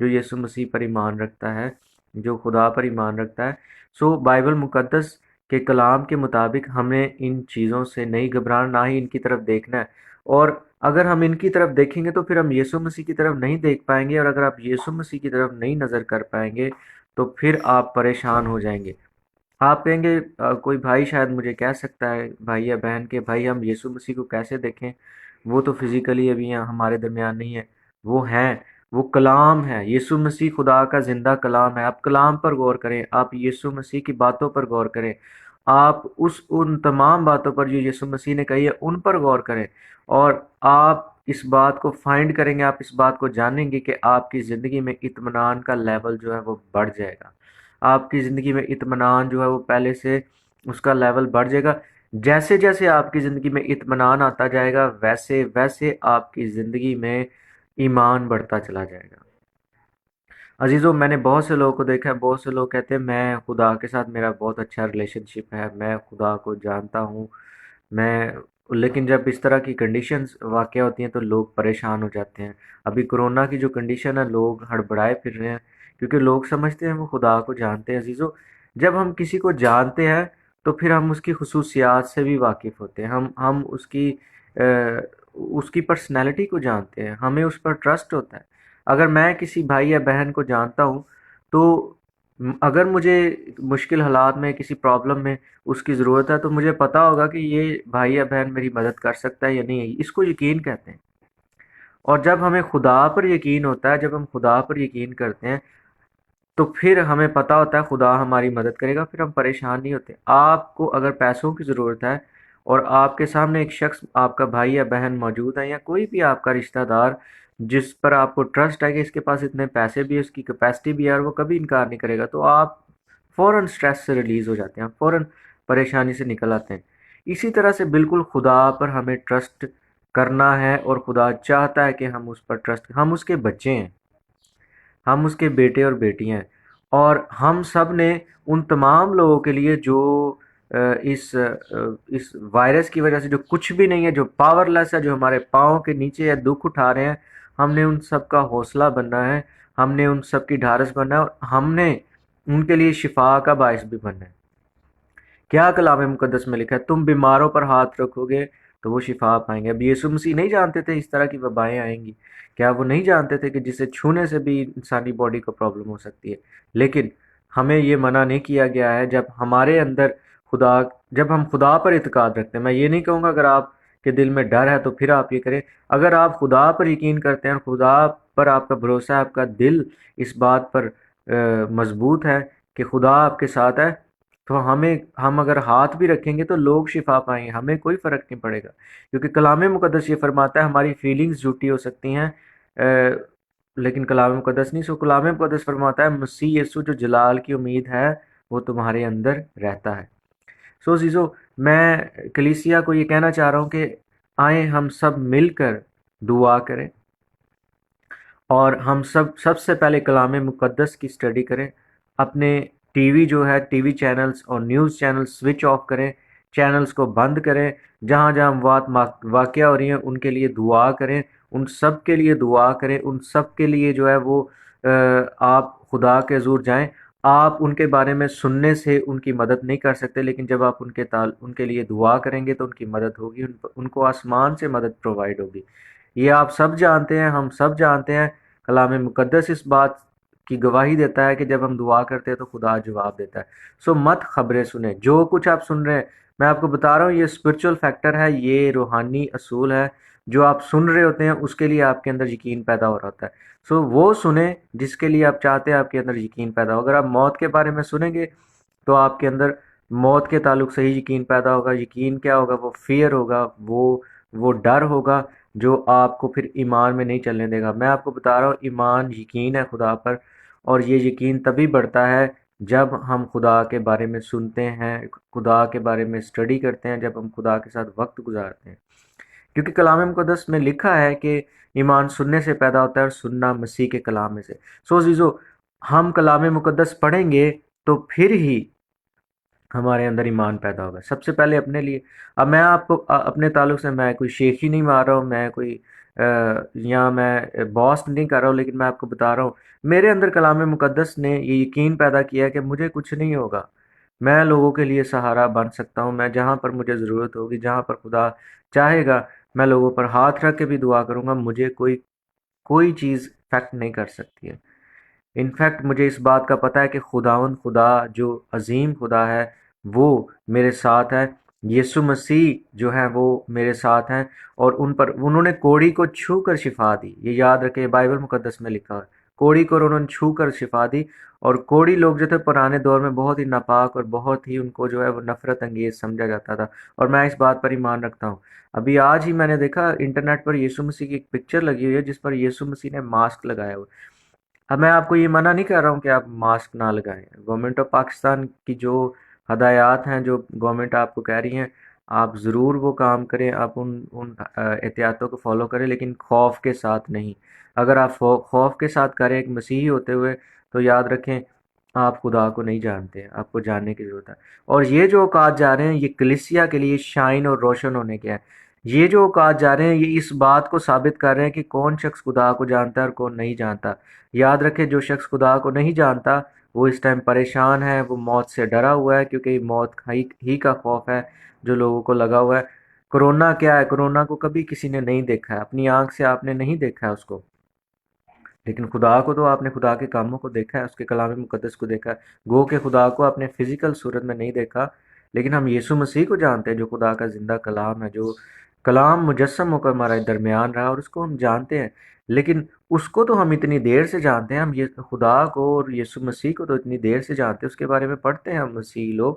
جو یسوع مسیح پر ایمان رکھتا ہے، جو خدا پر ایمان رکھتا ہے۔ سو بائبل مقدس کے کلام کے مطابق ہمیں ان چیزوں سے نہیں گھبرانا، نہ ہی ان کی طرف دیکھنا ہے۔ اور اگر ہم ان کی طرف دیکھیں گے تو پھر ہم یسوع مسیح کی طرف نہیں دیکھ پائیں گے، اور اگر آپ یسوع مسیح کی طرف نہیں نظر کر پائیں گے تو پھر آپ پریشان ہو جائیں گے۔ آپ کہیں گے کوئی بھائی شاید مجھے کہہ سکتا ہے، بھائی یا بہن، کہ بھائی ہم یسوع مسیح کو کیسے دیکھیں، وہ تو فزیکلی ابھی یہاں ہمارے درمیان نہیں ہے۔ وہ ہیں، وہ کلام ہے، یسوع مسیح خدا کا زندہ کلام ہے۔ آپ کلام پر غور کریں، آپ یسوع مسیح کی باتوں پر غور کریں، آپ ان تمام باتوں پر جو یسوع مسیح نے کہی ہے ان پر غور کریں، اور آپ اس بات کو فائنڈ کریں گے، آپ اس بات کو جانیں گے کہ آپ کی زندگی میں اطمینان کا لیول جو ہے وہ بڑھ جائے گا۔ آپ کی زندگی میں اطمینان جو ہے وہ پہلے سے اس کا لیول بڑھ جائے گا۔ جیسے جیسے آپ کی زندگی میں اطمینان آتا جائے گا، ویسے ویسے آپ کی زندگی میں ایمان بڑھتا چلا جائے گا۔ عزیزوں، میں نے بہت سے لوگوں کو دیکھا ہے، بہت سے لوگ کہتے ہیں میں خدا کے ساتھ میرا بہت اچھا ریلیشن شپ ہے، میں خدا کو جانتا ہوں، میں لیکن جب اس طرح کی کنڈیشنز واقع ہوتی ہیں تو لوگ پریشان ہو جاتے ہیں۔ ابھی کرونا کی جو کنڈیشن ہے، لوگ ہڑبڑائے پھر رہے ہیں کیونکہ لوگ سمجھتے ہیں وہ خدا کو جانتے ہیں۔ عزیزوں، جب ہم کسی کو جانتے ہیں تو پھر ہم اس کی خصوصیات سے بھی واقف ہوتے ہیں، ہم اس کی پرسنالٹی کو جانتے ہیں، ہمیں اس پر ٹرسٹ ہوتا ہے۔ اگر میں کسی بھائی یا بہن کو جانتا ہوں تو اگر مجھے مشکل حالات میں کسی پرابلم میں اس کی ضرورت ہے تو مجھے پتا ہوگا کہ یہ بھائی یا بہن میری مدد کر سکتا ہے یا نہیں، اس کو یقین کہتے ہیں۔ اور جب ہمیں خدا پر یقین ہوتا ہے، جب ہم خدا پر یقین کرتے ہیں تو پھر ہمیں پتا ہوتا ہے خدا ہماری مدد کرے گا، پھر ہم پریشان نہیں ہوتے۔ آپ کو اگر پیسوں کی ضرورت ہے اور آپ کے سامنے ایک شخص، آپ کا بھائی یا بہن موجود ہے، یا کوئی بھی آپ کا رشتہ دار جس پر آپ کو ٹرسٹ ہے کہ اس کے پاس اتنے پیسے بھی ہے، اس کی کیپیسٹی بھی ہے اور وہ کبھی انکار نہیں کرے گا، تو آپ فوراً سٹریس سے ریلیز ہو جاتے ہیں، فوراً پریشانی سے نکل آتے ہیں۔ اسی طرح سے بالکل خدا پر ہمیں ٹرسٹ کرنا ہے، اور خدا چاہتا ہے کہ ہم اس پر ٹرسٹ، ہم اس کے بچے ہیں، ہم اس کے بیٹے اور بیٹیاں ہیں۔ اور ہم سب نے ان تمام لوگوں کے لیے جو اس وائرس کی وجہ سے جو کچھ بھی نہیں ہے، جو پاور لیس ہے، جو ہمارے پاؤں کے نیچے ہے، دکھ اٹھا رہے ہیں، ہم نے ان سب کا حوصلہ بننا ہے، ہم نے ان سب کی ڈھارس بننا ہے، اور ہم نے ان کے لیے شفا کا باعث بھی بننا ہے۔ کیا کلام مقدس میں لکھا ہے؟ تم بیماروں پر ہاتھ رکھو گے تو وہ شفا پائیں گے۔ اب یسوع مسیح نہیں جانتے تھے اس طرح کی وبائیں آئیں گی؟ کیا وہ نہیں جانتے تھے کہ جسے چھونے سے بھی انسانی باڈی کو پرابلم ہو سکتی ہے؟ لیکن ہمیں یہ منع نہیں کیا گیا ہے جب ہمارے اندر خدا جب ہم خدا پر اعتقاد رکھتے ہیں۔ میں یہ نہیں کہوں گا اگر آپ کے دل میں ڈر ہے تو پھر آپ یہ کریں۔ اگر آپ خدا پر یقین کرتے ہیں اور خدا پر آپ کا بھروسہ ہے، آپ کا دل اس بات پر مضبوط ہے کہ خدا آپ کے ساتھ ہے، تو ہم اگر ہاتھ بھی رکھیں گے تو لوگ شفا پائیں گے، ہمیں کوئی فرق نہیں پڑے گا، کیونکہ کلام مقدس یہ فرماتا ہے ہماری فیلنگز جھوٹی ہو سکتی ہیں لیکن کلام مقدس نہیں۔ سو کلام مقدس فرماتا ہے مسیح یسوع جو جلال کی امید ہے وہ تمہارے اندر رہتا ہے۔ سو عزیزو، میں کلیسیا کو یہ کہنا چاہ رہا ہوں کہ آئیں ہم سب مل کر دعا کریں، اور ہم سب سے پہلے کلام مقدس کی اسٹڈی کریں۔ اپنے ٹی وی جو ہے، ٹی وی چینلز اور نیوز چینلز سوئچ آف کریں، چینلز کو بند کریں، جہاں جہاں بات واقع ہو رہی ہیں ان کے لیے دعا کریں، ان سب کے لیے دعا کریں، ان سب کے لیے جو ہے وہ آپ خدا کے حضور جائیں۔ آپ ان کے بارے میں سننے سے ان کی مدد نہیں کر سکتے، لیکن جب آپ ان کے لیے دعا کریں گے تو ان کی مدد ہوگی، ان کو آسمان سے مدد پرووائڈ ہوگی۔ یہ آپ سب جانتے ہیں، ہم سب جانتے ہیں، کلام مقدس اس بات کی گواہی دیتا ہے کہ جب ہم دعا کرتے ہیں تو خدا جواب دیتا ہے۔ سو مت خبریں سنیں، جو کچھ آپ سن رہے ہیں میں آپ کو بتا رہا ہوں، یہ اسپرچول فیکٹر ہے، یہ روحانی اصول ہے۔ جو آپ سن رہے ہوتے ہیں اس کے لیے آپ کے اندر یقین پیدا ہو رہا ہوتا ہے۔ سو وہ سنیں جس کے لیے آپ چاہتے ہیں آپ کے اندر یقین پیدا ہو۔ اگر آپ موت کے بارے میں سنیں گے تو آپ کے اندر موت کے تعلق سے ہی یقین پیدا ہوگا۔ یقین کیا ہوگا؟ وہ فیئر ہوگا، وہ ڈر ہوگا جو آپ کو پھر ایمان میں نہیں چلنے دے گا۔ میں آپ کو بتا رہا ہوں، ایمان یقین ہے خدا پر، اور یہ یقین تبھی بڑھتا ہے جب ہم خدا کے بارے میں سنتے ہیں، خدا کے بارے میں اسٹڈی کرتے ہیں، جب ہم خدا کے ساتھ وقت گزارتے ہیں، کیونکہ کلام مقدس میں لکھا ہے کہ ایمان سننے سے پیدا ہوتا ہے اور سننا مسیح کے کلام میں سے۔ سو عزیزو، ہم کلام مقدس پڑھیں گے تو پھر ہی ہمارے اندر ایمان پیدا ہوگا۔ سب سے پہلے اپنے لیے۔ اب میں آپ کو اپنے تعلق سے میں کوئی شیخی نہیں مار رہا ہوں، میں کوئی یا میں باس نہیں کر رہا ہوں، لیکن میں آپ کو بتا رہا ہوں میرے اندر کلام مقدس نے یہ یقین پیدا کیا کہ مجھے کچھ نہیں ہوگا، میں لوگوں کے لیے سہارا بن سکتا ہوں، میں جہاں پر مجھے ضرورت ہوگی، جہاں پر خدا چاہے گا میں لوگوں پر ہاتھ رکھ کے بھی دعا کروں گا، مجھے کوئی چیز افیکٹ نہیں کر سکتی ہے۔ انفیکٹ مجھے اس بات کا پتہ ہے کہ خداوند خدا جو عظیم خدا ہے وہ میرے ساتھ ہے، یسوع مسیح جو ہے وہ میرے ساتھ ہیں، اور انہوں نے کوڑی کو چھو کر شفا دی۔ یہ یاد رکھیں، بائبل مقدس میں لکھا ہے کوڑی کو انہوں نے چھو کر شفا دی، اور کوڑی لوگ جو تھے پرانے دور میں بہت ہی ناپاک اور بہت ہی ان کو جو ہے وہ نفرت انگیز سمجھا جاتا تھا، اور میں اس بات پر ایمان رکھتا ہوں۔ ابھی آج ہی میں نے دیکھا انٹرنیٹ پر یسوع مسیح کی ایک پکچر لگی ہوئی ہے جس پر یسوع مسیح نے ماسک لگایا ہوا ہے۔ اب میں آپ کو یہ منع نہیں کر رہا ہوں کہ آپ ماسک نہ لگائیں، گورنمنٹ آف پاکستان کی جو ہدایات ہیں، جو گورنمنٹ آپ کو کہہ رہی ہیں، آپ ضرور وہ کام کریں، آپ ان احتیاطوں کو فالو کریں، لیکن خوف کے ساتھ نہیں۔ اگر آپ خوف کے ساتھ کریں ایک مسیحی ہوتے ہوئے، تو یاد رکھیں آپ خدا کو نہیں جانتے، آپ کو جاننے کی ضرورت ہے۔ اور یہ جو اوقات جا رہے ہیں یہ کلیسیا کے لیے شائن اور روشن ہونے کے ہیں۔ یہ جو اوقات جا رہے ہیں یہ اس بات کو ثابت کر رہے ہیں کہ کون شخص خدا کو جانتا ہے اور کون نہیں جانتا۔ یاد رکھیں جو شخص خدا کو نہیں جانتا وہ اس ٹائم پریشان ہے، وہ موت سے ڈرا ہوا ہے، کیونکہ موت ہی کا خوف ہے جو لوگوں کو لگا ہوا ہے۔ کرونا کیا ہے؟ کرونا کو کبھی کسی نے نہیں دیکھا ہے، اپنی آنکھ سے آپ نے نہیں دیکھا ہے اس کو، لیکن خدا کو تو آپ نے خدا کے کاموں کو دیکھا ہے، اس کے کلام مقدس کو دیکھا ہے۔ گو کہ خدا کو اپنے فزیکل صورت میں نہیں دیکھا، لیکن ہم یسوع مسیح کو جانتے ہیں جو خدا کا زندہ کلام ہے، جو کلام مجسم ہو کر ہمارے درمیان رہا، اور اس کو ہم جانتے ہیں۔ لیکن اس کو تو ہم اتنی دیر سے جانتے ہیں، ہم یہ خدا کو اور یسوع مسیح کو تو اتنی دیر سے جانتے ہیں، اس کے بارے میں پڑھتے ہیں ہم مسیحی لوگ۔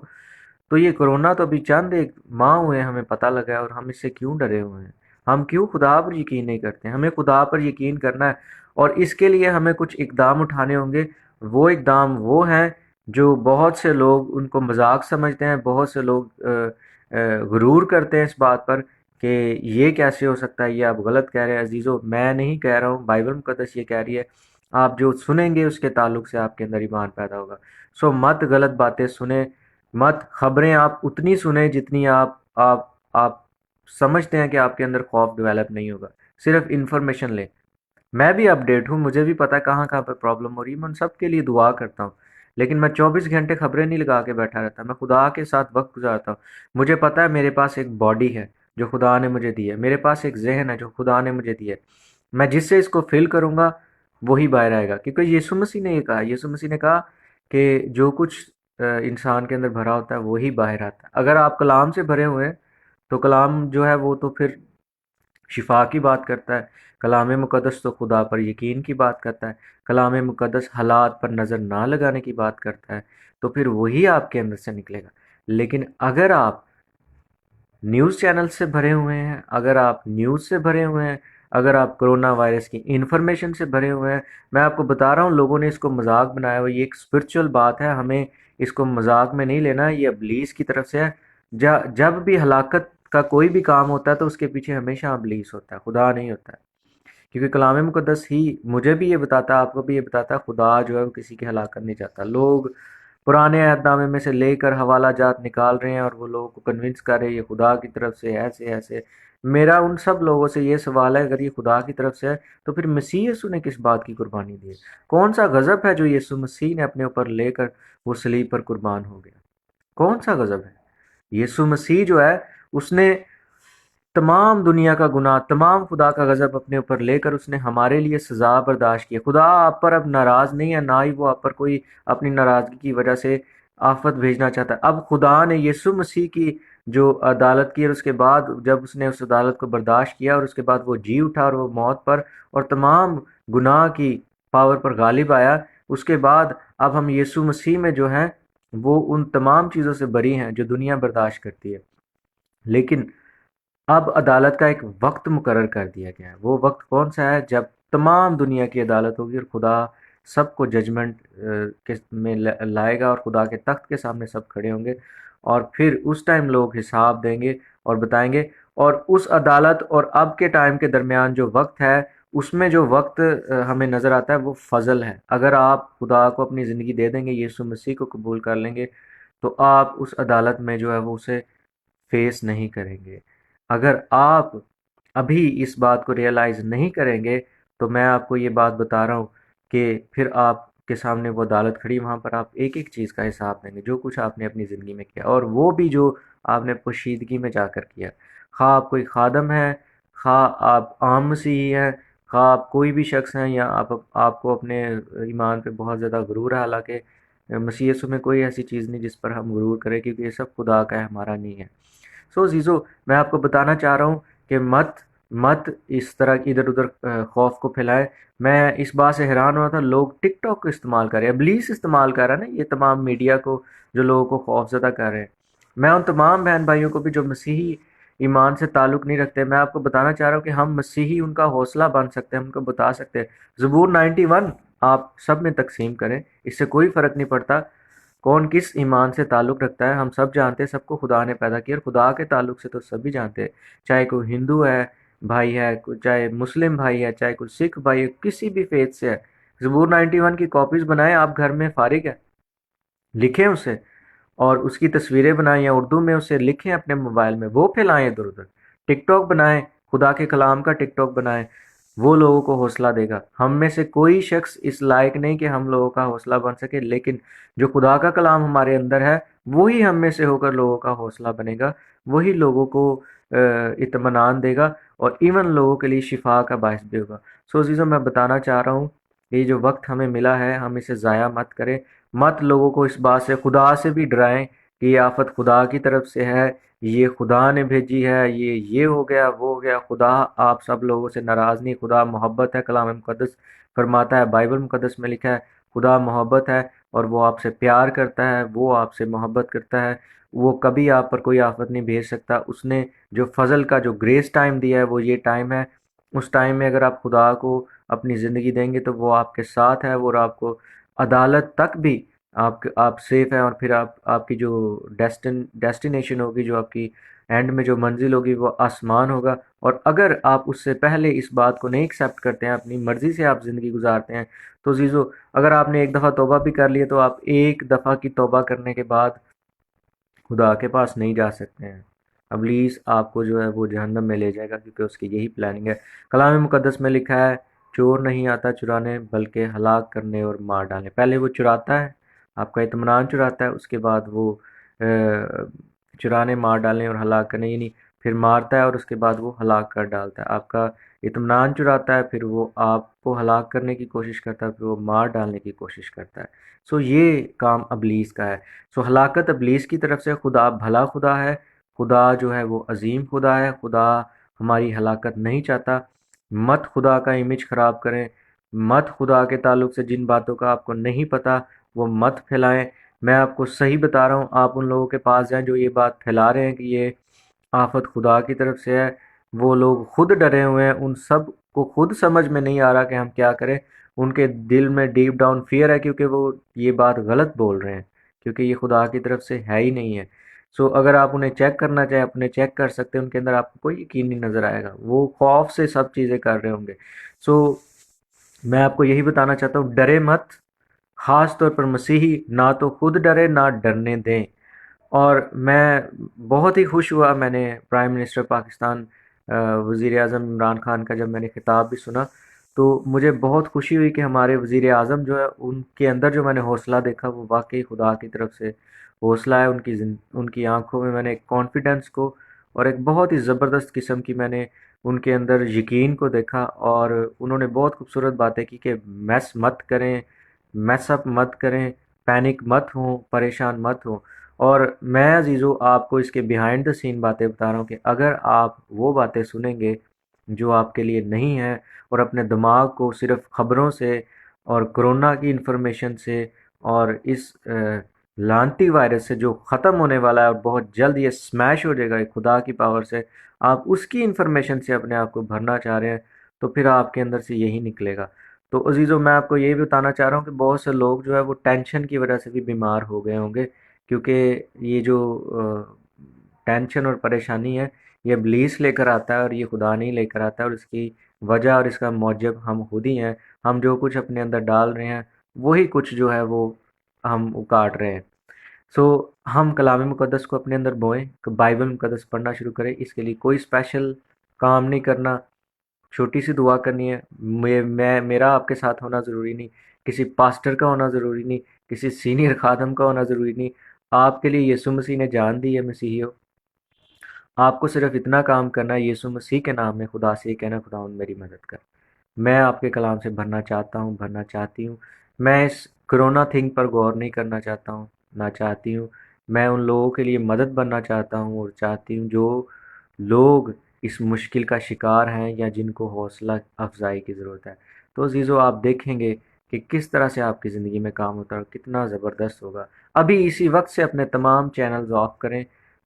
تو یہ کرونا تو ابھی چند ایک ماہ ہوئے ہیں ہمیں پتہ لگا ہے، اور ہم اس سے کیوں ڈرے ہوئے ہیں؟ ہم کیوں خدا پر یقین نہیں کرتے؟ ہمیں خدا پر یقین کرنا ہے، اور اس کے لیے ہمیں کچھ اقدام اٹھانے ہوں گے۔ وہ اقدام وہ ہیں جو بہت سے لوگ ان کو مذاق سمجھتے ہیں، بہت سے لوگ غرور کرتے ہیں اس بات پر کہ یہ کیسے ہو سکتا ہے، یہ آپ غلط کہہ رہے ہیں۔ عزیزو، میں نہیں کہہ رہا ہوں، بائبل مقدس یہ کہہ رہی ہے۔ آپ جو سنیں گے اس کے تعلق سے آپ کے اندر ایمان پیدا ہوگا۔ سو مت غلط باتیں سنیں، مت خبریں آپ اتنی سنیں جتنی آپ سمجھتے ہیں کہ آپ کے اندر خوف ڈیولپ نہیں ہوگا۔ صرف انفارمیشن لیں۔ میں بھی اپڈیٹ ہوں، مجھے بھی پتا کہاں کہاں پہ پرابلم ہو رہی ہے، میں ان سب کے لیے دعا کرتا ہوں، لیکن میں 24 گھنٹے خبریں نہیں لگا کے بیٹھا رہتا، میں خدا کے ساتھ وقت گزارتا ہوں۔ مجھے پتا ہے میرے پاس ایک باڈی ہے جو خدا نے مجھے دی ہے، میرے پاس ایک ذہن ہے جو خدا نے مجھے دی ہے، میں جس سے اس کو فل کروں گا وہی باہر آئے گا، کیونکہ یسوع مسیح نے یہ کہا، یسوع مسیح نے کہا کہ جو کچھ انسان کے اندر بھرا ہوتا ہے وہی باہر آتا ہے۔ اگر آپ کلام سے بھرے ہوئے ہیں تو کلام جو ہے وہ تو پھر شفا کی بات کرتا ہے، کلام مقدس تو خدا پر یقین کی بات کرتا ہے، کلام مقدس حالات پر نظر نہ لگانے کی بات کرتا ہے، تو پھر وہی آپ کے اندر سے نکلے گا۔ لیکن اگر آپ نیوز چینل سے بھرے ہوئے ہیں، اگر آپ نیوز سے بھرے ہوئے ہیں، اگر آپ کرونا وائرس کی انفارمیشن سے بھرے ہوئے ہیں، میں آپ کو بتا رہا ہوں لوگوں نے اس کو مذاق بنایا ہوا، یہ ایک اسپرچل بات ہے، ہمیں اس کو مذاق میں نہیں لینا، یہ ابلیس کی طرف سے ہے۔ جب بھی ہلاکت کا کوئی بھی کام ہوتا ہے تو اس کے پیچھے ہمیشہ ابلیس ہوتا ہے، خدا نہیں ہوتا ہے، کیونکہ کلام مقدس ہی مجھے بھی یہ بتاتا ہے، آپ کو بھی یہ بتاتا ہے، خدا جو ہے وہ کسی کی ہلاکت نہیں چاہتا۔ لوگ پرانے عہد نامے میں سے لے کر حوالہ جات نکال رہے ہیں اور وہ لوگوں کو کنونس کر رہے ہیں یہ خدا کی طرف سے ایسے ایسے۔ میرا ان سب لوگوں سے یہ سوال ہے، اگر یہ خدا کی طرف سے ہے تو پھر مسیح یسوع نے کس بات کی قربانی دی ہے؟ کون سا غضب ہے جو یسوع مسیح نے اپنے اوپر لے کر وہ صلیب پر قربان ہو گیا؟ کون سا غضب ہے؟ یسوع مسیح جو ہے اس نے تمام دنیا کا گناہ، تمام خدا کا غضب اپنے اوپر لے کر اس نے ہمارے لیے سزا برداشت کی ہے۔ خدا آپ پر اب ناراض نہیں ہے، نہ ہی وہ آپ پر کوئی اپنی ناراضگی کی وجہ سے آفت بھیجنا چاہتا ہے۔ اب خدا نے یسوع مسیح کی جو عدالت کی، اور اس کے بعد جب اس نے اس عدالت کو برداشت کیا اور اس کے بعد وہ جی اٹھا اور وہ موت پر اور تمام گناہ کی پاور پر غالب آیا، اس کے بعد اب ہم یسوع مسیح میں جو ہیں وہ ان تمام چیزوں سے بری ہیں جو دنیا برداشت کرتی ہے۔ لیکن اب عدالت کا ایک وقت مقرر کر دیا گیا ہے۔ وہ وقت کون سا ہے؟ جب تمام دنیا کی عدالت ہوگی اور خدا سب کو ججمنٹ میں لائے گا، اور خدا کے تخت کے سامنے سب کھڑے ہوں گے، اور پھر اس ٹائم لوگ حساب دیں گے اور بتائیں گے۔ اور اس عدالت اور اب کے ٹائم کے درمیان جو وقت ہے، اس میں جو وقت ہمیں نظر آتا ہے وہ فضل ہے۔ اگر آپ خدا کو اپنی زندگی دے دیں گے، یسوع مسیح کو قبول کر لیں گے، تو آپ اس عدالت میں جو ہے وہ اسے فیس نہیں کریں گے۔ اگر آپ ابھی اس بات کو ریئلائز نہیں کریں گے تو میں آپ کو یہ بات بتا رہا ہوں، کہ پھر آپ کے سامنے وہ عدالت کھڑی، وہاں پر آپ ایک ایک چیز کا حساب دیں گے، جو کچھ آپ نے اپنی زندگی میں کیا، اور وہ بھی جو آپ نے پوشیدگی میں جا کر کیا، خواہ آپ کوئی خادم ہے، خواہ آپ عام مسیحی ہیں، خواہ آپ کوئی بھی شخص ہیں، یا آپ کو اپنے ایمان پہ بہت زیادہ غرور ہے، حالانکہ مسیح یسوع میں کوئی ایسی چیز نہیں جس پر ہم غرور کریں، کیونکہ یہ سب خدا کا ہے، ہمارا نہیں ہے۔ سو عزیزو، میں آپ کو بتانا چاہ رہا ہوں کہ مت اس طرح کی ادھر ادھر خوف کو پھیلائیں۔ میں اس بات سے حیران ہوا تھا، لوگ ٹک ٹاک کو استعمال کر رہے ہیں، ابلیس استعمال کر رہا ہے نا یہ تمام میڈیا کو، جو لوگوں کو خوف زدہ کر رہے ہیں۔ میں ان تمام بہن بھائیوں کو بھی جو مسیحی ایمان سے تعلق نہیں رکھتے، میں آپ کو بتانا چاہ رہا ہوں کہ ہم مسیحی ان کا حوصلہ بن سکتے ہیں، ہم کو بتا سکتے ہیں۔ زبور 91 آپ سب میں تقسیم کریں، اس سے کوئی فرق نہیں پڑتا کون کس ایمان سے تعلق رکھتا ہے، ہم سب جانتے ہیں سب کو خدا نے پیدا کیا، اور خدا کے تعلق سے تو سبھی جانتے ہیں، چاہے کوئی ہندو ہے بھائی ہے، چاہے مسلم بھائی ہے، چاہے کوئی سکھ بھائی ہے، کسی بھی فیتھ سے ہے۔ زبور 91 کی کاپیز بنائیں، آپ گھر میں فارغ ہے لکھیں اسے، اور اس کی تصویریں بنائیں یا اردو میں اسے لکھیں اپنے موبائل میں، وہ پھیلائیں ادھر ادھر۔ ٹک ٹاک بنائیں، خدا کے کلام کا ٹک ٹاک بنائیں، وہ لوگوں کو حوصلہ دے گا۔ ہم میں سے کوئی شخص اس لائق نہیں کہ ہم لوگوں کا حوصلہ بن سکے، لیکن جو خدا کا کلام ہمارے اندر ہے وہی ہم میں سے ہو کر لوگوں کا حوصلہ بنے گا، وہی لوگوں کو اطمینان دے گا، اور ایون لوگوں کے لیے شفا کا باعث بھی ہوگا۔ سو عزیزوں، میں بتانا چاہ رہا ہوں، یہ جو وقت ہمیں ملا ہے ہم اسے ضائع مت کریں، مت لوگوں کو اس بات سے، خدا سے بھی ڈرائیں کہ یہ آفت خدا کی طرف سے ہے، یہ خدا نے بھیجی ہے، یہ ہو گیا وہ ہو گیا۔ خدا آپ سب لوگوں سے ناراض نہیں، خدا محبت ہے، کلام مقدس فرماتا ہے، بائبل مقدس میں لکھا ہے خدا محبت ہے، اور وہ آپ سے پیار کرتا ہے، وہ آپ سے محبت کرتا ہے، وہ کبھی آپ پر کوئی آفت نہیں بھیج سکتا۔ اس نے جو فضل کا جو گریس ٹائم دیا ہے وہ یہ ٹائم ہے، اس ٹائم میں اگر آپ خدا کو اپنی زندگی دیں گے تو وہ آپ کے ساتھ ہے، وہ آپ کو عدالت تک بھی آپ سیف ہیں، اور پھر آپ کی جو ڈیسٹینیشن ہوگی، جو آپ کی اینڈ میں جو منزل ہوگی وہ آسمان ہوگا۔ اور اگر آپ اس سے پہلے اس بات کو نہیں ایکسیپٹ کرتے ہیں، اپنی مرضی سے آپ زندگی گزارتے ہیں، تو عزیزو، اگر آپ نے ایک دفعہ توبہ بھی کر لی ہے تو آپ ایک دفعہ کی توبہ کرنے کے بعد خدا کے پاس نہیں جا سکتے ہیں۔ ابلیس آپ کو جو ہے وہ جہنم میں لے جائے گا، کیونکہ اس کی یہی پلاننگ ہے۔ کلام مقدس میں لکھا ہے چور نہیں آتا چرانے بلکہ ہلاک کرنے اور مار ڈالنے۔ پہلے وہ چراتا ہے، آپ کا اطمینان چراتا ہے، اس کے بعد وہ چرانے، مار ڈالنے اور ہلاک کرنے، یعنی پھر مارتا ہے اور اس کے بعد وہ ہلاک کر ڈالتا ہے۔ آپ کا اطمینان چراتا ہے، پھر وہ آپ کو ہلاک کرنے کی کوشش کرتا ہے، پھر وہ مار ڈالنے کی کوشش کرتا ہے۔ سو یہ کام ابلیس کا ہے۔ سو ہلاکت ابلیس کی طرف سے، خدا بھلا خدا ہے، خدا جو ہے وہ عظیم خدا ہے، خدا ہماری ہلاکت نہیں چاہتا۔ مت خدا کا امیج خراب کریں، مت خدا کے تعلق سے جن باتوں کا آپ کو نہیں پتا وہ مت پھیلائیں۔ میں آپ کو صحیح بتا رہا ہوں، آپ ان لوگوں کے پاس جائیں جو یہ بات پھیلا رہے ہیں کہ یہ آفت خدا کی طرف سے ہے، وہ لوگ خود ڈرے ہوئے ہیں، ان سب کو خود سمجھ میں نہیں آ رہا کہ ہم کیا کریں، ان کے دل میں ڈیپ ڈاؤن فیئر ہے، کیونکہ وہ یہ بات غلط بول رہے ہیں، کیونکہ یہ خدا کی طرف سے ہے ہی نہیں ہے۔ سو اگر آپ انہیں چیک کرنا چاہیں، اپنے چیک کر سکتے ہیں، ان کے اندر آپ کو کوئی یقین نہیں نظر آئے گا، وہ خوف سے سب چیزیں کر رہے ہوں گے۔ سو میں آپ کو یہی بتانا چاہتا ہوں، ڈرے مت، خاص طور پر مسیحی نہ تو خود ڈرے نہ ڈرنے دیں۔ اور میں بہت ہی خوش ہوا، میں نے پرائم منسٹر پاکستان وزیر اعظم عمران خان کا جب میں نے خطاب بھی سنا تو مجھے بہت خوشی ہوئی کہ ہمارے وزیر اعظم جو ہے ان کے اندر جو میں نے حوصلہ دیکھا وہ واقعی خدا کی طرف سے حوصلہ ہے۔ ان کی آنکھوں میں نے ایک کانفیڈنس کو اور ایک بہت ہی زبردست قسم کی میں نے ان کے اندر یقین کو دیکھا، اور انہوں نے بہت خوبصورت باتیں کی کہ میس مت کریں، میس اپ مت کریں، پینک مت ہوں، پریشان مت ہوں۔ اور میں عزیزو آپ کو اس کے بیہائنڈ دا سین باتیں بتا رہا ہوں کہ اگر آپ وہ باتیں سنیں گے جو آپ کے لیے نہیں ہیں، اور اپنے دماغ کو صرف خبروں سے اور کرونا کی انفارمیشن سے اور اس لانتی وائرس سے جو ختم ہونے والا ہے اور بہت جلد یہ سمیش ہو جائے گا خدا کی پاور سے، آپ اس کی انفارمیشن سے اپنے آپ کو بھرنا چاہ رہے ہیں، تو پھر آپ کے اندر سے یہی نکلے گا۔ تو عزیزو، میں آپ کو یہ بھی بتانا چاہ رہا ہوں کہ بہت سے لوگ جو ہے وہ ٹینشن کی وجہ سے بھی بیمار ہو گئے ہوں گے، کیونکہ یہ جو ٹینشن اور پریشانی ہے یہ ابلیس لے کر آتا ہے، اور یہ خدا نہیں لے کر آتا ہے، اور اس کی وجہ اور اس کا موجب ہم خود ہی ہیں۔ ہم جو کچھ اپنے اندر ڈال رہے ہیں وہی کچھ جو ہے وہ ہم کاٹ رہے ہیں۔ سو ہم کلام مقدس کو اپنے اندر بوئیں، بائبل مقدس پڑھنا شروع کریں، اس کے لیے کوئی اسپیشل کام نہیں کرنا، چھوٹی سی دعا کرنی ہے. میرا آپ کے ساتھ ہونا ضروری نہیں، کسی پاسٹر کا ہونا ضروری نہیں، کسی سینئر خادم کا ہونا ضروری نہیں. آپ کے لیے یسوع مسیح نے جان دی ہے مسیحیوں. آپ کو صرف اتنا کام کرنا ہے، یسوع مسیح کے نام میں خدا سے یہ کہنا، خداوند میری مدد کر. میں آپ کے کلام سے بھرنا چاہتا ہوں، بھرنا چاہتی ہوں. میں اس کرونا تھنگ پر غور نہیں کرنا چاہتا ہوں، نہ چاہتی ہوں. میں ان لوگوں کے لیے مدد بننا چاہتا ہوں اور چاہتی ہوں جو لوگ اس مشکل کا شکار ہیں یا جن کو حوصلہ افزائی کی ضرورت ہے. تو عزیزو، آپ دیکھیں گے کہ کس طرح سے آپ کی زندگی میں کام ہوتا ہے اور کتنا زبردست ہوگا. ابھی اسی وقت سے اپنے تمام چینلز آف کریں،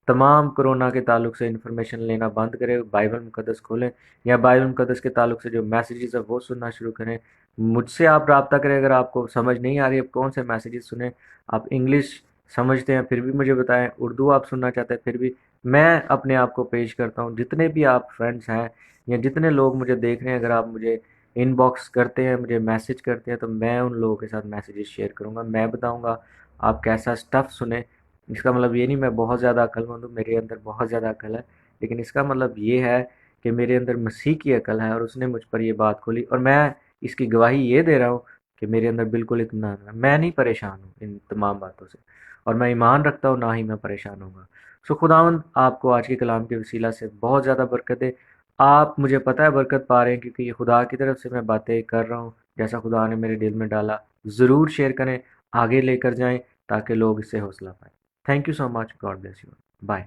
تمام کرونا کے تعلق سے انفارمیشن لینا بند کریں، بائبل مقدس کھولیں یا بائبل مقدس کے تعلق سے جو میسیجز ہے وہ سننا شروع کریں. مجھ سے آپ رابطہ کریں. اگر آپ کو سمجھ نہیں آ رہی ہے کون سے میسیجز سنیں، آپ انگلش سمجھتے ہیں پھر بھی مجھے بتائیں، اردو آپ سننا چاہتے ہیں پھر بھی، میں اپنے آپ کو پیش کرتا ہوں. جتنے بھی آپ فرینڈس ہیں یا جتنے لوگ مجھے دیکھ رہے ہیں، اگر آپ مجھے ان باکس کرتے ہیں، مجھے میسج کرتے ہیں، تو میں ان لوگوں کے ساتھ میسیجز شیئر کروں گا. میں بتاؤں گا آپ کیسا سٹف سنیں. اس کا مطلب یہ نہیں میں بہت زیادہ عقل مند ہوں، میرے اندر بہت زیادہ عقل ہے، لیکن اس کا مطلب یہ ہے کہ میرے اندر مسیح کی عقل ہے اور اس نے مجھ پر یہ بات کھولی، اور میں اس کی گواہی یہ دے رہا ہوں کہ میرے اندر بالکل اطمینان ہے. میں نہیں پریشان ہوں ان تمام باتوں سے، اور میں ایمان رکھتا ہوں نہ ہی میں پریشان ہوں گا. خداوند آپ کو آج کے کلام کے وسیلہ سے بہت زیادہ برکت دے. آپ مجھے پتہ ہے برکت پا رہے ہیں کیونکہ یہ خدا کی طرف سے میں باتیں کر رہا ہوں جیسا خدا نے میرے دل میں ڈالا. ضرور شیئر کریں، آگے لے کر جائیں تاکہ لوگ اس سے حوصلہ پائیں. Thank you so much. God bless you. Bye.